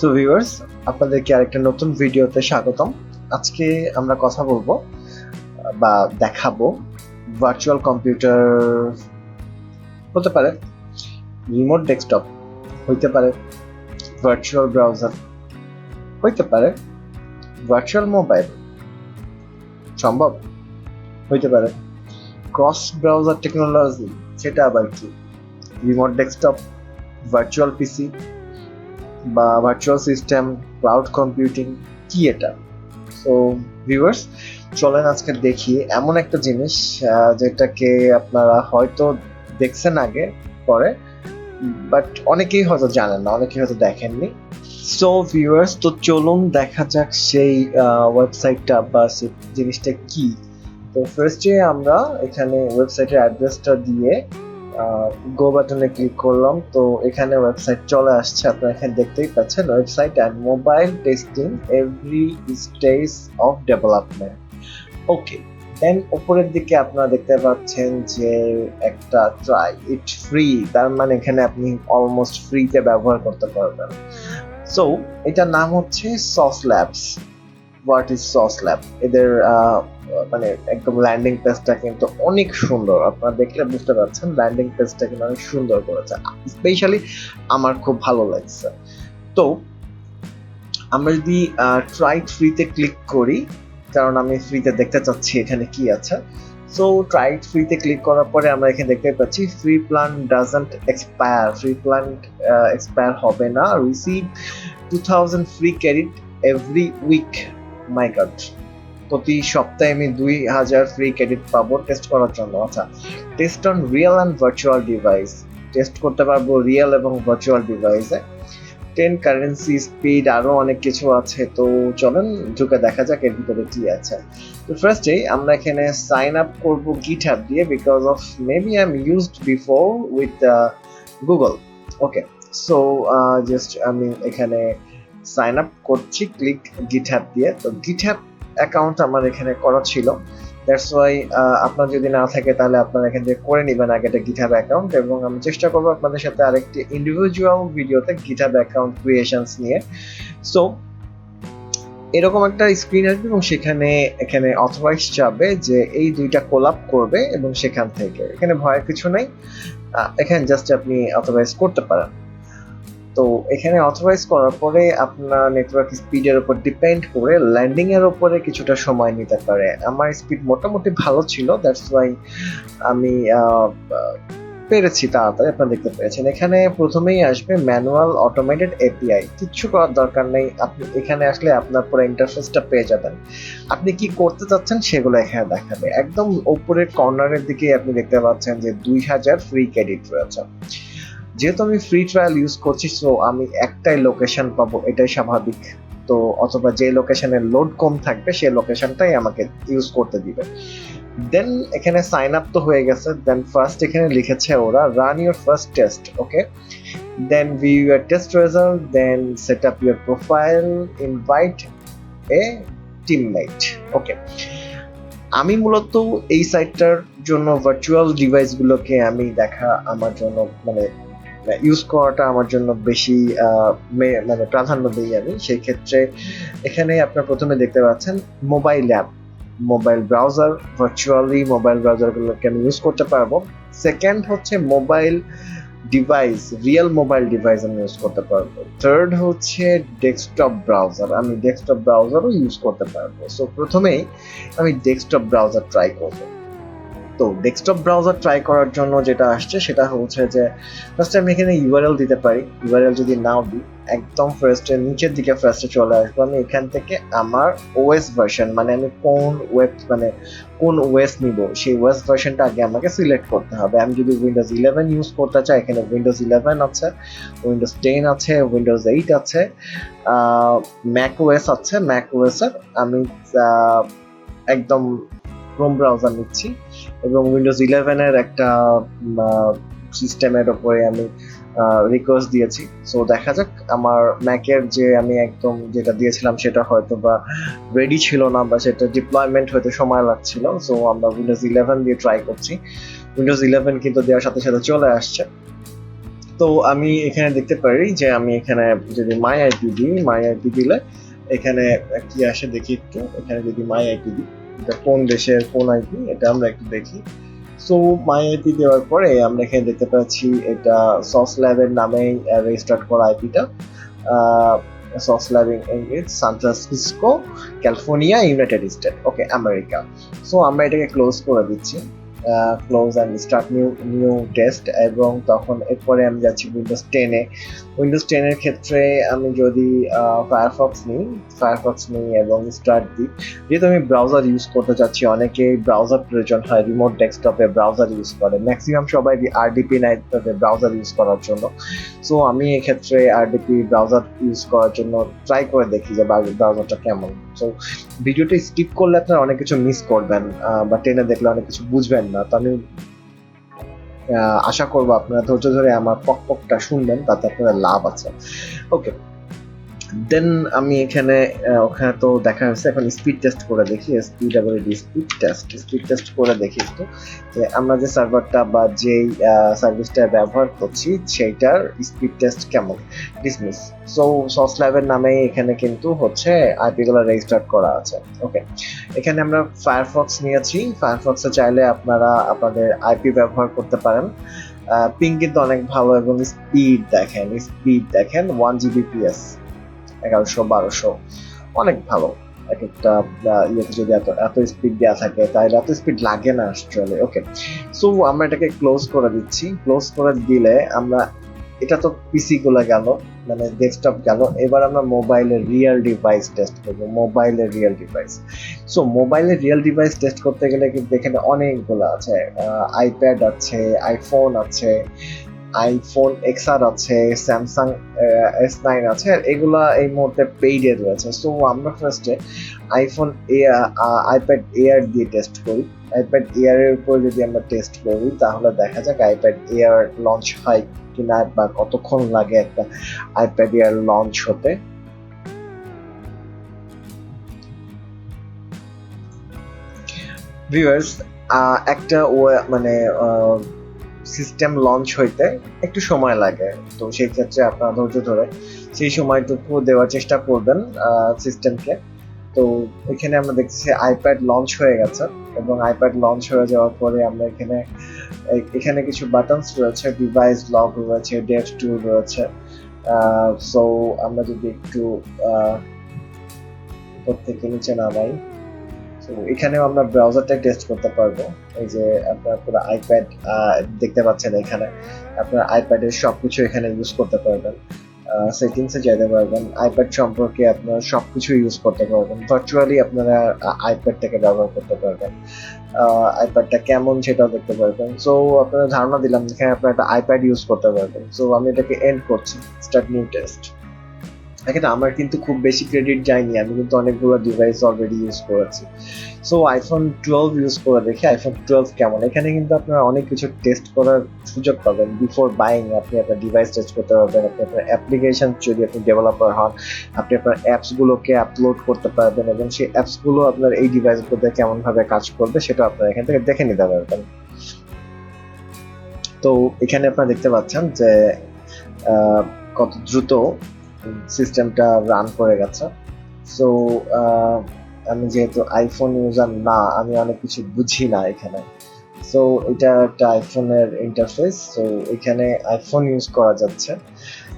So viewers, আপনাদেরকে আরেকটা নতুন ভিডিওতে স্বাগতম। আজকে আমরা কথা বলবো বা দেখাবো ভার্চুয়াল কম্পিউটার হতে পারে, রিমোট ডেস্কটপ হইতে পারে, ভার্চুয়াল ব্রাউজার হইতে পারে, ভার্চুয়াল মোবাইল সম্ভব হইতে পারে, ক্রস ব্রাউজার টেকনোলজি সেটা আবার কি, রিমোট ডেস্কটপ, ভার্চুয়াল পিসি বা ভার্চুয়াল সিস্টেম, ক্লাউড কম্পিউটিং কি এটা? সো ভিউয়ার্স, চলেন আজকে দেখি এমন একটা জিনিস যেটাকে আপনারা হয়তো দেখছেন আগে পরে, বাট অনেকেই হয়তো জানেন না, অনেকেই হয়তো দেখেননি। সো ভিউয়ার্স, তো চলুন দেখা যাক সেই ওয়েবসাইটটা বা সেই জিনিসটা কি। তো ফার্স্টে আমরা এখানে ওয়েবসাইটের অ্যাড্রেসটা দিয়ে গো বাটনে ক্লিক করলাম। তো এখানে ওয়েবসাইট চলে আসছে, আপনারা এখানে দেখতেই পাচ্ছেন, website and mobile testing every stage of development. Okay, then উপরের দিকে আপনারা দেখতে পাচ্ছেন যে একটা ট্রাই ইট ফ্রি, তার মানে এখানে আপনি অলমোস্ট ফ্রিতে ব্যবহার করতে পারবেন। সো এটার নাম হচ্ছে sauce labs. What is sauce lab? এদের মানে একদম ল্যান্ডিং পেজটা কিন্তু অনেক সুন্দর, আপনারা দেখলে বুঝতে পারছেন ল্যান্ডিং পেজটা কিন্তু অনেক সুন্দর করেছে, স্পেশালি আমার খুব ভালো লাগছে। তো আমরা যদি ট্রাই ফ্রিতে ক্লিক করি, কারণ আমি ফ্রিতে দেখতে চাচ্ছি এখানে কি আছে। সো ট্রাই ফ্রিতে ক্লিক করার পরে আমরা এখানে দেখতে পাচ্ছি free plan doesn't expire, free plan expire হবে না, receive 2000 free credit every week. My God, প্রতি সপ্তাহে আমি 2000 ফ্রি ক্রেডিট পাবো টেস্ট করার জন্য। আচ্ছা, test on real and virtual device, test করতে পারবো রিয়েল এবং ভার্চুয়াল ডিভাইসে। 10 কারেন্সি স্পিড, আরো অনেক কিছু আছে। তো চলেন ঢুকে দেখা যাক এর ভিতরে কি আছে। তো ফার্স্টেই আমরা এখানে সাইন আপ করবো GitHub দিয়ে, because of maybe I am used before with Google. Okay, so just আমি এখানে সাইন আপ করছি ক্লিক GitHub দিয়ে। তো GitHub অ্যাকাউন্ট আমার এখানে করা ছিল, দ্যাটস ওয়াই আপনার যদি না থাকে তাহলে আপনারা এখান থেকে করে নেবেন আগে একটা GitHub অ্যাকাউন্ট, এবং আমি চেষ্টা করবো আপনাদের সাথে আরেকটি ইন্ডিভিজুয়াল ভিডিওতে GitHub অ্যাকাউন্ট ক্রিয়েশনস নিয়ে। সো এরকম একটা স্ক্রিন আসবে এবং সেখানে এখানে অথরাইজ যাবে যে এই দুইটা কোলাপ করবে, এবং সেখান থেকে এখানে ভয়ের কিছু নাই, এখানে জাস্ট আপনি অথরাইজ করতে পারেন। তো এখানে অথরাইজ করার পরে আপনার নেটওয়ার্ক স্পিডের উপর ডিপেন্ড করে ল্যান্ডিং এর উপরে কিছুটা সময় নিতে পারে। আমার স্পিড মোটামুটি ভালো ছিল, দ্যাটস ওয়াই আমি পেরেছি তাড়াতাড়ি। আপনারা দেখতে পেয়েছেন এখানে প্রথমেই আসবে ম্যানুয়াল অটোমেটেড এপিআই, কিচ্ছু করার দরকার নেই, আপনি এখানে আসলে আপনার পুরো ইন্টারফেসটা পেয়ে যাবেন। আপনি কি করতে চাচ্ছেন সেগুলো এখানে দেখাবে। একদম উপরের কর্নারের দিকে আপনি দেখতে পাচ্ছেন যে 2000 ফ্রি ক্রেডিট রয়েছে। যেহেতু আমি ফ্রি ট্রায়াল ইউজ করছি, সো আমি একটাই লোকেশন পাবো, এটাই স্বাভাবিক। তো অথবা যে লোকেশনের লোড কম থাকবে সেই লোকেশনটাই আমাকে ইউজ করতে দিবে। দেন এখানে সাইন আপ তো হয়ে গেছে। দেন ফার্স্ট এখানে লিখেছে ওরা run your first test. Okay, then view your test result, then set up your profile, invite a teammate. Okay, আমি মূলত এই সাইটটার জন্য ভার্চুয়াল ডিভাইসগুলোকে আমি দেখা আমার জন্য মানে ইউজ করাটা আমার জন্য বেশি মানে প্রাধান্য দিই আমি। সেই ক্ষেত্রে এখানে আপনার প্রথমে দেখতে পাচ্ছেন mobile app, mobile browser, virtually mobile ব্রাউজারগুলোকে আমি ইউজ করতে পারবো। সেকেন্ড হচ্ছে mobile device, real mobile device আমি ইউজ করতে পারবো। থার্ড হচ্ছে ডেস্কটপ ব্রাউজার, আমি ডেস্কটপ ব্রাউজারও ইউজ করতে পারবো। সো প্রথমেই আমি ডেস্কটপ ব্রাউজার ট্রাই করবো। তো ডেস্কটপ ব্রাউজার ট্রাই করার জন্য যেটা আসছে সেটা হচ্ছে যে ফার্স্টে আমি এখানে ইউআরএল দিতে পারি। ইউআরএল যদি নাও দিই, একদম ফার্স্টে নিচের দিকে ফার্স্টে চলে আসবো। আমি এখান থেকে আমার ওএস ভার্সন, মানে আমি কোন ওএস নিব সেই ওএস ভার্সনটা আগে আমাকে সিলেক্ট করতে হবে। আমি যদি উইন্ডোজ 11 ইউজ করতে চাই, এখানে উইন্ডোজ 11 আছে, উইন্ডোজ 10 আছে, উইন্ডোজ 8 আছে, ম্যাক ওএস আছে। ম্যাক ওএস এর আমি একদম ক্রোম ব্রাউজার নিচ্ছি, এবং উইন্ডোজ 11 এর একটা সিস্টেমের উপরে আমি রিকোয়েস্ট দিয়েছি। সো দেখা যাক, আমার ম্যাকের যে আমি একদম যেটা দিয়েছিলাম সেটা হয়তো বা রেডি ছিল না, বা সেটা ডিপ্লয়মেন্ট হতে সময় লাগছিল। সো আমরা উইন্ডোজ 11 দিয়ে ট্রাই করছি। উইন্ডোজ 11 কিন্তু দেওয়ার সাথে সাথে চলে আসছে। তো আমি এখানে দেখতে পারি যে আমি এখানে যদি মাই আইপি দিই, মাই আইপি দিলে এখানে কি আসে দেখি একটু। এখানে যদি মাই আইপি দিই, এটা কোন দেশের কোন আইপি এটা আমরা একটু দেখি। সো মাই আইপি দেওয়ার পরে আমরা এখানে দেখতে পাচ্ছি এটা সস ল্যাবের নামেই রেজিস্টার্ড করা আইপিটা। Sauce lab in San Francisco, California, United state, okay, America. So আমরা এটাকে ক্লোজ করে দিচ্ছি, close and start new test, এবং তখন এরপরে আমি যাচ্ছি উইন্ডোজ 10-এ। উইন্ডোজ 10-এর ক্ষেত্রে আমি যদি ফায়ারফক্স নিই এবং স্টার্ট দিই, যেহেতু আমি ব্রাউজার ইউজ করতে চাচ্ছি, অনেকেই ব্রাউজার প্রয়োজন হয়, রিমোট ডেস্কটপে ব্রাউজার ইউজ করে, ম্যাক্সিমাম সবাই আরডিপি নেয় তাদের ব্রাউজার ইউজ করার জন্য। সো আমি এক্ষেত্রে আরডিপি ব্রাউজার ইউজ করার জন্য ট্রাই করে দেখি যে ব্রাউজারটা কেমন। সো ভিডিওটা স্কিপ করলে আপনারা অনেক কিছু মিস করবেন, বা টেনে দেখলে অনেক কিছু বুঝবেন না। তো আমি আশা করবো আপনারা ধৈর্য ধরে আমার পকটা শুনবেন, তাতে আপনাদের লাভ আছে। ওকে, দেন আমি ওখানে তো দেখা হয়েছে, এখন স্পিড টেস্ট করে দেখি, স্পিড টেস্ট করে দেখি একটু যে আমরা যে সার্ভারটা বা যেই সার্ভিসটা ব্যবহার করছি সেইটার স্পিড টেস্ট কেমন। ডিসমিস। সো সস ল্যাবের নামে এখানে কিন্তু হচ্ছে আইপি গুলো রেজিস্টার করা আছে। ওকে, এখানে আমরা ফায়ারফক্স নিয়েছি, ফায়ারফক্সে চাইলে আপনারা আপনাদের আইপি ব্যবহার করতে পারেন। পিং কিন্তু অনেক ভালো, এবং স্পিড দেখেন 1 Gbps, 1100-1200, অনেক ভালো। এক একটা ইয়েতে যদি এত স্পিড দেওয়া থাকে তাহলে এত স্পিড লাগে না আসলে। ওকে, সো আমরা এটাকে ক্লোজ করে দিচ্ছি। ক্লোজ করে দিলে আমরা, এটা তো পিসি গুলো গেল, মানে ডেস্কটপ গেল, এবার আমরা মোবাইলের রিয়েল ডিভাইস টেস্ট করবো। সো মোবাইলের রিয়েল ডিভাইস টেস্ট করতে গেলে কিন্তু এখানে অনেকগুলো আছে, আইপ্যাড আছে, আইফোন আছে, আইফোন এক্সআর আছে, স্যামসাং S9 আছে, আর এগুলা এই মুহূর্তে পেইডে রয়েছে। সো আমরা ফার্স্টে আইপ্যাড এয়ার দিয়ে টেস্ট করি। আইপ্যাড এয়ার এর উপর যদি আমরা টেস্ট করি তাহলে দেখা যাক আইপ্যাড এয়ার লঞ্চ হয় কিনা, বা কতক্ষণ লাগে একটা আইপ্যাড এয়ার লঞ্চ হতে। ভিউয়ার্স, একটা মানে সিস্টেম লঞ্চ হইতে একটু সময় লাগে, তো সেই ক্ষেত্রে আপনারা ধৈর্য ধরে সেই সময়টুকু দেওয়ার চেষ্টা করবেন সিস্টেমকে। তো এখানে আমরা দেখতেছি আইপ্যাড লঞ্চ হয়ে গেছে, এবং আইপ্যাড লঞ্চ হয়ে যাওয়ার পরে আমরা এখানে কিছু বাটনস রয়েছে, ডিভাইস লগ রয়েছে, ডেট টু রয়েছে। সো আমরা যদি একটু উপর থেকে নিচে নামাই, তো এখানেও আমরা ব্রাউজারটা টেস্ট করতে পারবো। এই যে আপনারা পুরো আইপ্যাড দেখতে পাচ্ছেন, এখানে আপনার আইপ্যাডের সবকিছু এখানে ইউজ করতে পারবেন, সেটিংসে যেতে পারবেন, আইপ্যাড সম্পর্কে আপনারা সবকিছু ইউজ করতে পারবেন, ভার্চুয়ালি আপনারা আইপ্যাডটাকে ব্যবহার করতে পারবেন, আইপ্যাডটা কেমন সেটাও দেখতে পারবেন। সো আপনারা ধারণা দিলাম এখানে আপনারা একটা আইপ্যাড ইউজ করতে পারবেন। সো আমি এটাকে এন্ড করছি, স্টার্ট নিউ টেস্ট। এখানে আমার কিন্তু খুব বেশি ক্রেডিট যায়নি, আমি কিন্তু অনেকগুলো ডিভাইস অলরেডি ইউজ করেছি। সো আইফোন 12 ইউজ করে দেখি আইফোন 12 কেমন। এখানে কিন্তু আপনারা অনেক কিছু টেস্ট করার সুযোগ পাবেন। বিফোর বাইং আপনি আপনার ডিভাইস টেস্ট করতে পারবেন, আপনি আপনার অ্যাপ্লিকেশন, যদি আপনি ডেভেলপার হন আপনি আপনার অ্যাপসগুলোকে আপলোড করতে পারবেন, এবং সেই অ্যাপসগুলো আপনার এই ডিভাইসগুলোতে কেমনভাবে কাজ করবে সেটা আপনারা এখান থেকে দেখে নিতে পারবেন। তো এখানে আপনারা দেখতে পাচ্ছেন যে কত দ্রুত সিস্টেমটা রান করে গেছে। সো আমি যেহেতু আইফোন ইউজার না, আমি অনেক কিছু বুঝি না এখানে। সো এটা একটা আইফোনের ইন্টারফেস, সো এখানে আইফোন ইউজ করা যাচ্ছে,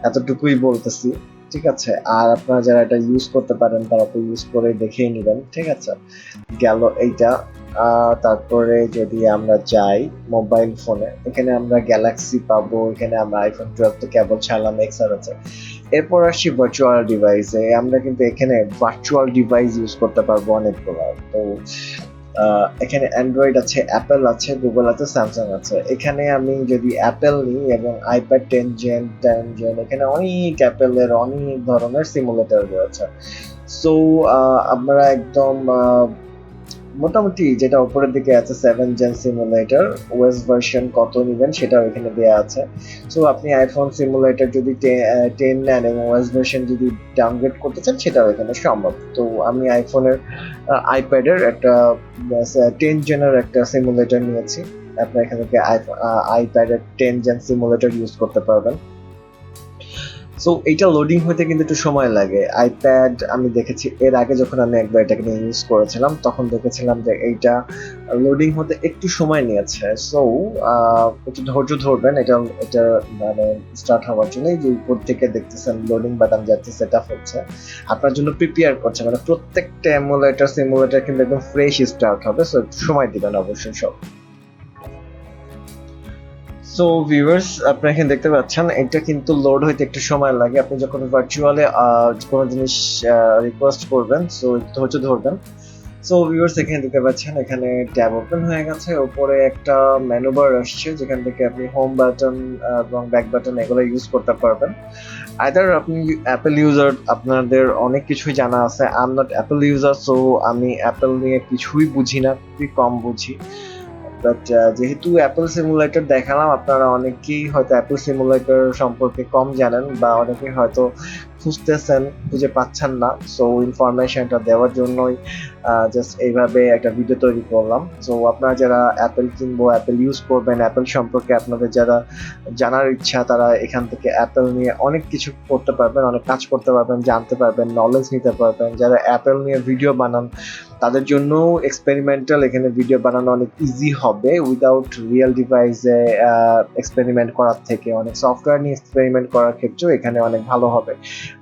এতটুকুই বলতেছি, ঠিক আছে। আর আপনারা যারা এটা ইউজ করতে পারেন তারা তো ইউজ করে দেখেই নেবেন, ঠিক আছে। গেল এইটা। তারপরে যদি আমরা যাই মোবাইল ফোনে, এখানে আমরা গ্যালাক্সি পাবো, এখানে আমরা আইফোন 12 তো কেবল ছাড়লাম, এক্সআর আছে। এরপর আসছি ভার্চুয়াল ডিভাইসে, আমরা কিন্তু এখানে ভার্চুয়াল ডিভাইস ইউজ করতে পারবো অনেকগুলো। তো এখানে অ্যান্ড্রয়েড আছে, অ্যাপেল আছে, গুগল আছে, স্যামসাং আছে। এখানে আমি যদি অ্যাপেল নিই এবং আইপ্যাড 10 জেন, এখানে অনেক অ্যাপেলের অনেক ধরনের সিমুলেটর রয়েছে। সো আমরা একদম মোটামুটি যেটা উপরের দিকে আছে 7 জেন সিমুলেটর, ওএস ভার্সন কত নেবেন সেটাও এখানে দেওয়া আছে। সো আপনি আইফোন সিমুলেটর যদি 10 নেন এবং ওএস ভার্সন যদি ডাউনগ্রেড করতে চান সেটাও এখানে সম্ভব। তো আমি আইপ্যাডের একটা 10 জেনের একটা সিমুলেটর নিয়েছি, আপনার এখান থেকে আইপ্যাডের 10 জেন সিমুলেটর ইউজ করতে পারবেন। সো এইটা লোডিং হতে কিন্তু একটু সময় লাগে। আইপ্যাড আমি দেখেছি এর আগে যখন আমি একবার এটাকে নিয়ে ইউজ করেছিলাম তখন দেখেছিলাম যে এইটা লোডিং হতে একটু সময় নিয়েছে। সো একটু ধৈর্য ধরবেন এটা এটা মানে স্টার্ট হওয়ার জন্য। এই যে উপর থেকে দেখতেছেন লোডিং বাটন যাচ্ছে, সেট আপ হচ্ছে, আপনার জন্য প্রিপেয়ার করছে, মানে প্রত্যেকটা এমুলেটর সিমুলেটর কিন্তু একদম ফ্রেশ স্টার্ট হবে। সো একটু সময় দিবেন অবশ্যই সব। সো ভিউয়ার্স, আপনি এখানে দেখতে পাচ্ছেন এটা কিন্তু লোড হইতে একটু সময় লাগে। আপনি যখন ভার্চুয়ালে কোনো জিনিস রিকোয়েস্ট করবেন, সো একটু ধৈর্য ধরবেন। সো ভিউয়ার্স, এখানে দেখতে পাচ্ছেন এখানে ট্যাব ওপেন হয়ে গেছে, উপরে একটা মেনু বার আসছে যেখান থেকে আপনি হোম বাটন এবং ব্যাক বাটন এগুলো ইউজ করতে পারবেন। আইদার আপনি অ্যাপেল ইউজার, আপনাদের অনেক কিছুই জানা আছে। I am not Apple user, so আমি অ্যাপেল নিয়ে কিছুই বুঝি না, খুবই কম বুঝি। বাট যেহেতু অ্যাপেল সিমুলেটর দেখালাম, আপনারা অনেকেই হয়তো অ্যাপেল সিমুলেটর সম্পর্কে কম জানেন বা অনেকেই হয়তো খুঁজতেছেন, খুঁজে পাচ্ছেন না। সো ইনফরমেশনটা দেওয়ার জন্যই জাস্ট এইভাবে একটা ভিডিও তৈরি করলাম। সো আপনারা যারা অ্যাপেল কিনবো, অ্যাপেল ইউজ করবেন, অ্যাপেল সম্পর্কে আপনাদের যারা জানার ইচ্ছা, তারা এখান থেকে অ্যাপেল নিয়ে অনেক কিছু করতে পারবেন, অনেক কাজ করতে পারবেন, জানতে পারবেন, নলেজ নিতে পারবেন। যারা অ্যাপেল নিয়ে ভিডিও বানান তাদের জন্য এক্সপেরিমেন্টাল এখানে ভিডিও বানানো অনেক ইজি হবে, উইদাউট রিয়েল ডিভাইসে এক্সপেরিমেন্ট করার থেকে অনেক সফটওয়্যার নিয়ে এক্সপেরিমেন্ট করার ক্ষেত্রেও এখানে অনেক ভালো হবে।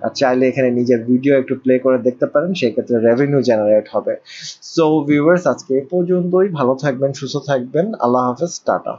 আর চাইলে এখানে নিজের ভিডিও একটু প্লে করে দেখতে পারেন, সেই ক্ষেত্রে রেভিনিউ জেনারেট হবে। সো ভিউয়ার্স, আজকে এই পর্যন্তই। ভালো থাকবেন, সুস্থ থাকবেন, আল্লাহ হাফেজ, টাটা।